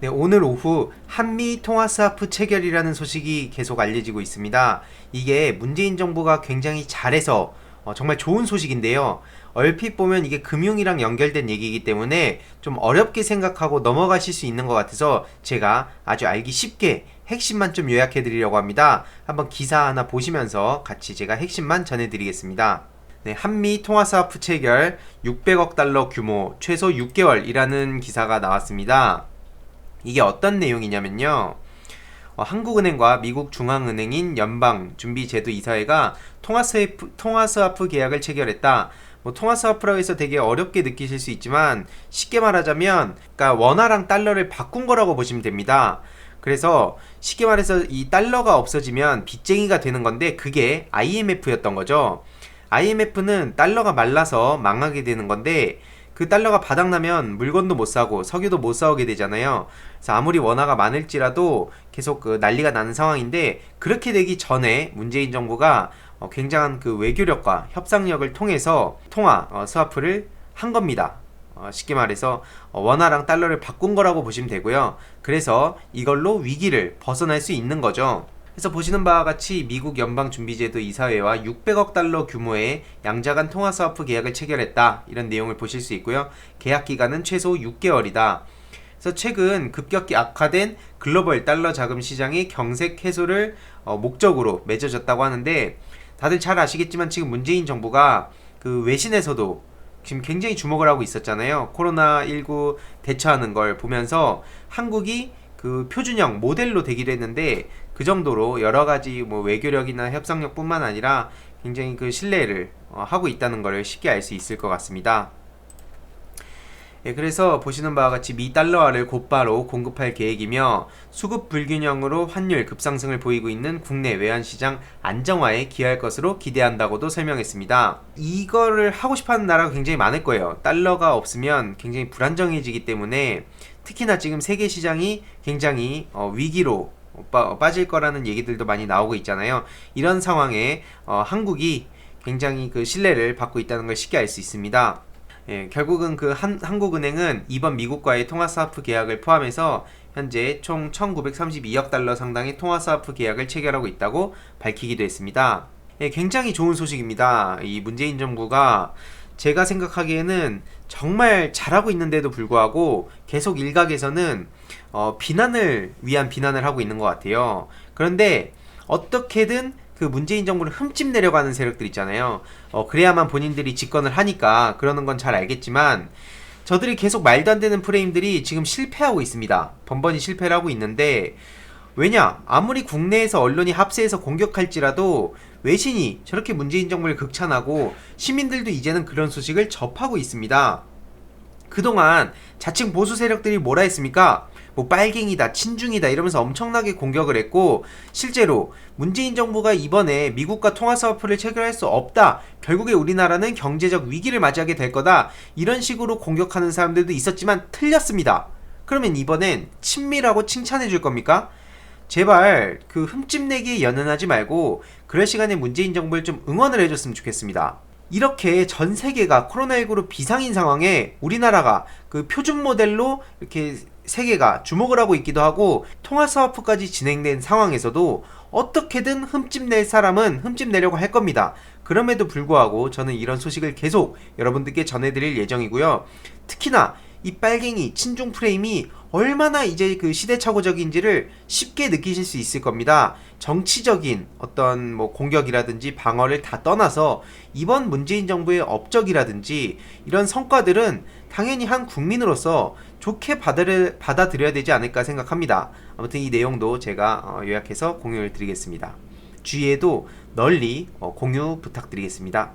네, 오늘 오후 한미 통화스와프 체결이라는 소식이 계속 알려지고 있습니다. 이게 문재인 정부가 굉장히 잘해서 정말 좋은 소식인데요. 얼핏 보면 이게 금융이랑 연결된 얘기이기 때문에 좀 어렵게 생각하고 넘어가실 수 있는 것 같아서 제가 아주 알기 쉽게 핵심만 좀 요약해 드리려고 합니다. 한번 기사 하나 보시면서 같이 제가 핵심만 전해 드리겠습니다. 네, 한미 통화스와프 체결 600억 달러 규모 최소 6개월이라는 기사가 나왔습니다. 이게 어떤 내용이냐면요. 한국은행과 미국 중앙은행인 연방준비제도이사회가 통화스와프 계약을 체결했다. 통화스와프라고 해서 되게 어렵게 느끼실 수 있지만 쉽게 말하자면 그러니까 원화랑 달러를 바꾼 거라고 보시면 됩니다. 그래서 쉽게 말해서 이 달러가 없어지면 빚쟁이가 되는 건데 그게 IMF였던 거죠. IMF는 달러가 말라서 망하게 되는 건데 그 달러가 바닥나면 물건도 못 사고 석유도 못 사오게 되잖아요. 그래서 아무리 원화가 많을지라도 계속 그 난리가 나는 상황인데 그렇게 되기 전에 문재인 정부가 굉장한 그 외교력과 협상력을 통해서 스와프를 한 겁니다. 쉽게 말해서 원화랑 달러를 바꾼 거라고 보시면 되고요. 그래서 이걸로 위기를 벗어날 수 있는 거죠. 그래서 보시는 바와 같이 미국 연방준비제도 이사회와 600억 달러 규모의 양자간 통화스와프 계약을 체결했다. 이런 내용을 보실 수 있고요. 계약 기간은 최소 6개월이다. 그래서 최근 급격히 악화된 글로벌 달러 자금 시장의 경색 해소를 목적으로 맺어졌다고 하는데 다들 잘 아시겠지만 지금 문재인 정부가 그 외신에서도 지금 굉장히 주목을 하고 있었잖아요. 코로나19 대처하는 걸 보면서 한국이 그 표준형 모델로 되기도 했는데 그 정도로 여러 가지 외교력이나 협상력뿐만 아니라 굉장히 그 신뢰를 하고 있다는 걸 쉽게 알 수 있을 것 같습니다. 예, 그래서 보시는 바와 같이 미 달러화를 곧바로 공급할 계획이며 수급 불균형으로 환율 급상승을 보이고 있는 국내 외환시장 안정화에 기여할 것으로 기대한다고도 설명했습니다. 이거를 하고 싶어하는 나라가 굉장히 많을 거예요. 달러가 없으면 굉장히 불안정해지기 때문에 특히나 지금 세계 시장이 굉장히 위기로 빠질 거라는 얘기들도 많이 나오고 있잖아요. 이런 상황에 한국이 굉장히 그 신뢰를 받고 있다는 걸 쉽게 알 수 있습니다. 예, 결국은 그 한국은행은 이번 미국과의 통화스와프 계약을 포함해서 현재 총 1932억 달러 상당의 통화스와프 계약을 체결하고 있다고 밝히기도 했습니다. 예, 굉장히 좋은 소식입니다. 이 문재인 정부가 제가 생각하기에는 정말 잘하고 있는데도 불구하고 계속 일각에서는 비난을 위한 비난을 하고 있는 것 같아요. 그런데 어떻게든 그 문재인 정부를 흠집내려고 하는 세력들 있잖아요. 그래야만 본인들이 집권을 하니까 그러는 건 잘 알겠지만 저들이 계속 말도 안 되는 프레임들이 지금 실패하고 있습니다. 번번이 실패를 하고 있는데 왜냐? 아무리 국내에서 언론이 합세해서 공격할지라도 외신이 저렇게 문재인 정부를 극찬하고 시민들도 이제는 그런 소식을 접하고 있습니다. 그동안 자칭 보수 세력들이 뭐라 했습니까? 빨갱이다, 친중이다 이러면서 엄청나게 공격을 했고 실제로 문재인 정부가 이번에 미국과 통화스와프를 체결할 수 없다. 결국에 우리나라는 경제적 위기를 맞이하게 될 거다. 이런 식으로 공격하는 사람들도 있었지만 틀렸습니다. 그러면 이번엔 친밀하고 칭찬해 줄 겁니까? 제발 그 흠집내기에 연연하지 말고 그럴 시간에 문재인 정부를 좀 응원을 해줬으면 좋겠습니다. 이렇게 전 세계가 코로나19로 비상인 상황에 우리나라가 그 표준 모델로 이렇게 세계가 주목을 하고 있기도 하고 통화스와프까지 진행된 상황에서도 어떻게든 흠집낼 사람은 흠집내려고 할 겁니다. 그럼에도 불구하고 저는 이런 소식을 계속 여러분들께 전해드릴 예정이고요. 특히나 이 빨갱이 친중 프레임이 얼마나 이제 그 시대착오적인지를 쉽게 느끼실 수 있을 겁니다. 정치적인 어떤 공격이라든지 방어를 다 떠나서 이번 문재인 정부의 업적이라든지 이런 성과들은 당연히 한 국민으로서 좋게 받아들여야 되지 않을까 생각합니다. 아무튼 이 내용도 제가 요약해서 공유를 드리겠습니다. 주위에도 널리 공유 부탁드리겠습니다.